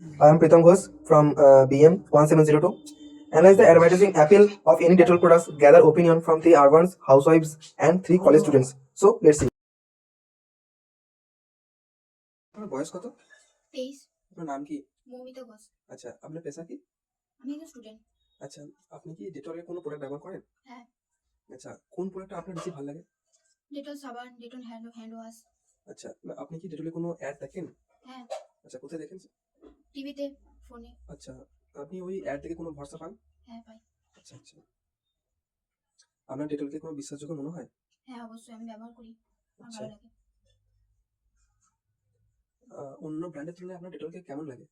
I am Pritam Ghosh from BM 1702. Analyze the advertising appeal of any Dettol products, gather opinion from 3 urbans, housewives, and 3 college students. So let's see. আপনার বয়স কত? 23। আপনার নাম কি? মৌমিতা ঘোষ। আচ্ছা, আপনার পেশা কি? আমি একজন স্টুডেন্ট। আচ্ছা, আপনি কি ডেটলের কোনো প্রোডাক্ট ব্যবহার করেন? হ্যাঁ। আচ্ছা, কোন প্রোডাক্টটা আপনার বেশি ভালো লাগে? ডেটল সাবান, ডেটল হ্যান্ড ওয়াশ। আচ্ছা, আপনি কি ডেটলের কোনো অ্যাড দেখেন? হ্যাঁ। আচ্ছা, কোথায় দেখেন? টিভিতে, ফোনে। আচ্ছা, আপনি ওই অ্যাড থেকে কোনো ভরসা পান? হ্যাঁ, পাই। আচ্ছা আচ্ছা, আপনার ডেটলকে কোনো বিশ্বাসযোগ্য মনে হয়? হ্যাঁ, অবশ্যই আমি ব্যবহার করি। আমার আচ্ছা, ভালো লাগে। অন্য ব্র্যান্ডের তুলনায় আপনার ডেটলকে কেমন লাগে?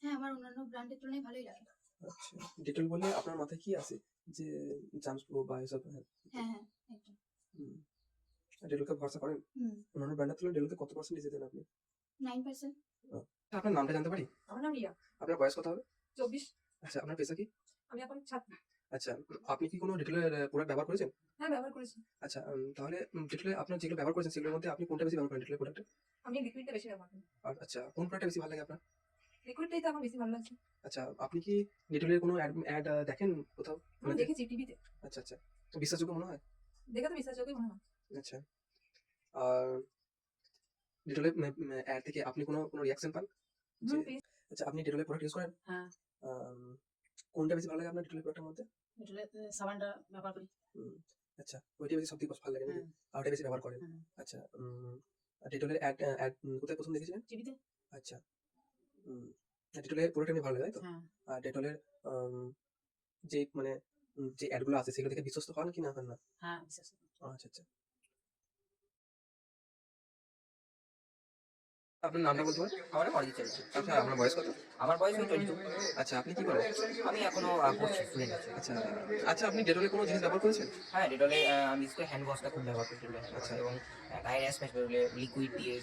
হ্যাঁ, আমার অন্যান্য ব্র্যান্ডের তুলনায় ভালোই লাগে। আচ্ছা, ডেটল বলে আপনার মাথায় কি আসে? যে জার্মস প্রো বা এসব? হ্যাঁ, হ্যাঁ, একদম। ডেটলকে ভরসা করেন? অন্যান্য ব্র্যান্ডের তুলনায় ডেটলকে কত পার্সেন্ট দিতেন আপনি? 9%। আপনার নামটা জানতে পারি? আমার নাম রিয়া। আপনার বয়স কত হবে? 24। আচ্ছা, আপনার পেশা কি? আমি এখন ছাত্রী। আচ্ছা, আপনি কি কোনো ডেটলের প্রোডাক্ট ব্যবহার করেছেন? হ্যাঁ, ব্যবহার করেছি। আচ্ছা, তাহলে ডেটলে আপনার যেগুলো ব্যবহার করেছেন সেগুলোর মধ্যে আপনি কোনটা বেশি ব্যবহার করেন ডেটলের প্রোডাক্টে? আমি লিকুইডটা বেশি ব্যবহার করি। আর আচ্ছা, কোন প্রোডাক্টটা বেশি ভালো লাগে আপনার? লিকুইডটাই তো আমার বেশি ভালো লাগছে। আচ্ছা, আপনি কি ডেটলের কোনো অ্যাড দেখেন কোথাও? আমি দেখেছি টিভিতে। আচ্ছা আচ্ছা, তো বিশ্বাসযোগ্য মনে হয়? দেখে তো বিশ্বাসযোগ্যই মনে হয়। আচ্ছা, আর ডেটলের অ্যাড থেকে আপনি কোনো রিঅ্যাকশন পান? যে আচ্ছা, আপনি ডেটলের প্রোডাক্ট ইউজ করেন? হ্যাঁ। কোনটা বেশি ভালো লাগে আপনার ডেটলের প্রোডাক্টের মধ্যে? ডেটলের সাবানটা ব্যবহার করি। আচ্ছা, ওইটা বেশি সবথেকে ভালো লাগে নাকি? আর ওটা বেশি ব্যবহার করেন? আচ্ছা, ডেটলের অ্যাড কোথায় প্রথম দেখেছিলেন? টিভিতে। আচ্ছা, ডেটলের প্রোডাক্ট এমনি ভালো লাগে তাই তো? হ্যাঁ। আর ডেটলের যে মানে যে অ্যাডগুলো আছে সেগুলো থেকে বিশ্বস্ত হন কি না হন না? হ্যাঁ, বিশ্বাস। আচ্ছা আচ্ছা, আপনার নামটা বলতে পারেন? আমার নাম অরিজিৎ চ্যাটার্জি। আচ্ছা, আপনার বয়স কত? আমার বয়স 22। আচ্ছা, আপনি কি করেন? আমি এখনো পড়ছি, স্টুডেন্ট আছি। আচ্ছা আচ্ছা, আপনি ডেটলের কোনো জিনিস ব্যবহার করেছেন? হ্যাঁ, ডেটলে আমি বিশেষ করে হ্যান্ড ওয়াশটা খুব ব্যবহার করি, ডেটলের হ্যান্ড ওয়াশ। আচ্ছা। এবং গায়ে র্যাশ ফ্যাশ বেরোলে লিকুইড দিয়ে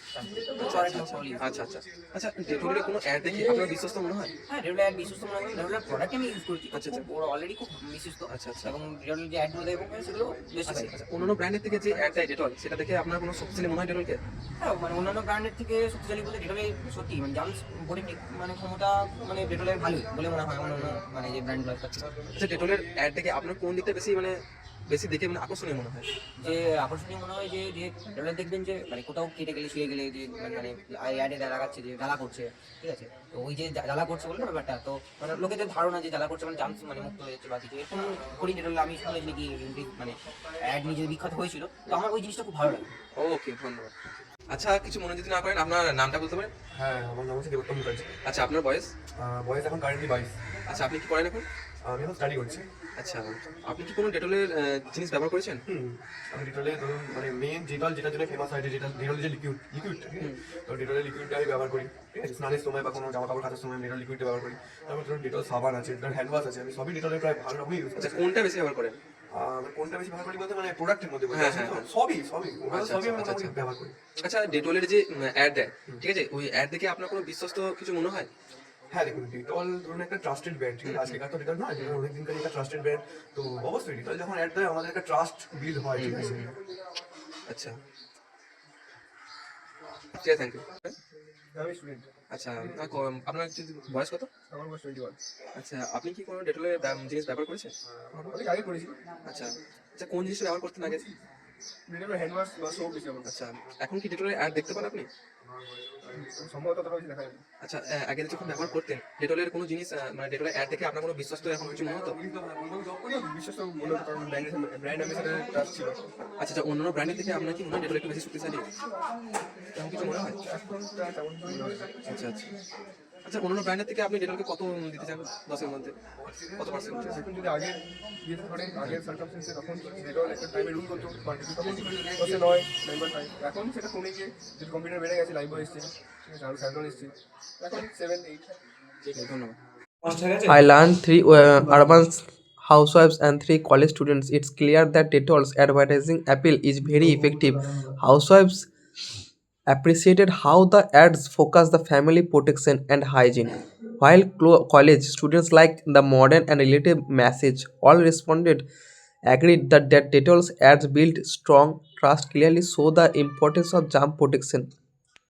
আচ্ছা আচ্ছা আচ্ছা, আচ্ছা, ডেটলের কোনো অ্যাড দেখে আপনার বিশ্বস্ত মনে হয়? হ্যাঁ, ডেটলের অ্যাড বিশ্বস্ত মনে হয়। ডেটলের প্রোডাক্ট আমি ইউজ করছি। আচ্ছা, আচ্ছা। ওরা অলরেডি খুব বিশ্বস্ত। আচ্ছা, আচ্ছা। এবং ডেটলের যে অ্যাডগুলো দেয় সেগুলো বেশ আচ্ছা ভালো। আচ্ছা, অন্যান্য ব্র্যান্ডের থেকে যে অ্যাড দেয় ডেটল, সেটা দেখে আপনার কোনো শক্তিশালী মনে হয় ডেটলকে? হ্যাঁ, মানে অন্যান্য ব্র্যান্ডের থেকে শক্তিশালী বলতে ডেটলের সত্যি মানে জার্মস বডি মানে ক্ষমতা মানে ডেটলের ভালোই বলে মনে হয় অন্যান্য মানে যে ব্র্যান্ডগুলো আছে। আচ্ছা, ডেটলের অ্যাড দেখে আপনার কোন দিকটা বেশি দেখে আকর্ষণীয় মনে হয়? যে আকর্ষণীয় মনে হয় যে ডেটলের দেখবেন যে মানে কোথাও কেটে গেলে শুয়ে গেলে যে মানে অ্যাডে লাগাচ্ছে যে জ্বালা করছে, ঠিক আছে? তো ওই যে জ্বালা করছে বলে না ব্যাপারটা, তো মানে লোকেদের ধারণা যে জ্বালা করছে মানে জার্মস মানে মুক্ত হয়ে যাচ্ছে বা কিছু এরকম করি ডেটল আমি শুনেছি নাকি মানে অ্যাড নিজে বিখ্যাত হয়েছিল। তো আমার ওই জিনিসটা খুব ভালো লাগে। ওকে, ধন্যবাদ। আচ্ছা, কিছু মনে যদি না করেন আপনার নামটা বলতে পারেন? হ্যাঁ, আমার নাম হচ্ছে দেবোত্তম মুখার্জি। আচ্ছা, আপনার বয়স? বয়স এখন কারেন্টলি 22। আচ্ছা, আপনি কি করেন এখন? আমি এখন স্টাডি করছি। আচ্ছা, আপনি কি কোনো ডেটলের জিনিস ব্যবহার করেছেন? আমি ডেটলে ধরুন মানে মেন যেটার জন্য ফেমাস হয় যেটা ডেটল যে লিকুইডটা, তো ডেটলের লিকুইডটা আমি ব্যবহার করি, ঠিক আছে? স্নানের সময় বা কোনো জামা কাপড় কাচার সময় আমি ডেটল লিকুইডটা ব্যবহার করি। তারপর ধরুন ডেটল সাবান আছে, হ্যান্ড ওয়াশ আছে, আমি সবই ডেটলের প্রায় ভালো রকমই ইউজ করি। আচ্ছা, কোনটা বেশি ব্যবহার করেন? কোনটা বেশি ব্যবহার করি বলতে মানে প্রোডাক্টের মধ্যে হ্যাঁ, বলতে হ্যাঁ। সবই আচ্ছা, সবই আমি আচ্ছা, মোটামুটি আচ্ছা। ব্যবহার করি। আচ্ছা, ডেটলের যে অ্যাড দেয়, ঠিক আছে, ওই অ্যাড দেখে আপনার কোনো বিশ্বস্ত কিছু মনে হয়? হ্যাঁ, দেখুন ডেটল ধরুন একটা ট্রাস্টেড ব্র্যান্ড, ঠিক আছে? আজকেকার তো ডেটল নয়, যেটা অনেকদিনকার একটা ট্রাস্টেড ব্র্যান্ড। তো অবশ্যই ডেটল যখন অ্যাড দেয় আমাদের একটা ট্রাস্ট বিল্ড হয়, ঠিক আছে? আচ্ছা, ঠিক আছে, থ্যাংক ইউ। আমি স্টুডেন্ট। আচ্ছা, আপনার বয়স কত? আমার বয়স 21। আচ্ছা, আপনি কি কোনো ডেটলের জিনিস ব্যবহার করেছেন? অনেক আগে করেছি। আচ্ছা আচ্ছা, কোন জিনিসটা ব্যবহার করতেন আগে? ডেটলের হ্যান্ড ওয়াশ বা সোপ বেশি ব্যবহার। আচ্ছা, এখন কি ডেটলের অ্যাড দেখতে পান আপনি? সম্ভবত অতটা বেশি দেখা যায় না। আচ্ছা, আগে যখন ব্যবহার করতেন ডেটলের কোনো জিনিস মানে ডেটলের অ্যাড দেখে আপনার কোনো বিশ্বস্ত এখন কিছু মনে হতো? বিশেষ করে মনে হতো কারণ ব্র্যান্ড অ্যাম্বাসেডার ট্রাস্ট ছিল। আচ্ছা আচ্ছা, অন্যান্য ব্র্যান্ডের থেকে আপনার কি মনে হয় ডেটল একটু বেশি শক্তিশালী? এমন কিছু মনে হয়? এখনটা তেমন কিছু মনে হয় না। আচ্ছা আচ্ছা আচ্ছা, অন্যান্য ব্র্যান্ডের থেকে আপনি ডেটলকে কত দিতে চান 10-এর মধ্যে? কত পার্সেন্ট? এখন যদি আগের ইয়েতে ধরেন আগের সার্কামস্টেন্সে তখন ডেটল একটা টাইমে রুল করতো মার্কেটে, তখন 10-এ 9.5। এখন সেটা কমে গিয়ে যদি কম্পিউটার বেড়ে গেছে, লাইভও এসছে, ঠিক আছে, আরও স্যান্ডল এসছে, এখন 7-8। ঠিক আছে, ধন্যবাদ। I learned 3 urban housewives and 3 college students. It's clear that Dettol's advertising appeal is very effective. Housewives appreciated how the ads focus the family protection and hygiene, while college students liked the modern and relative message. All responded agreed that Dettol's ads build strong trust, clearly show the importance of germ protection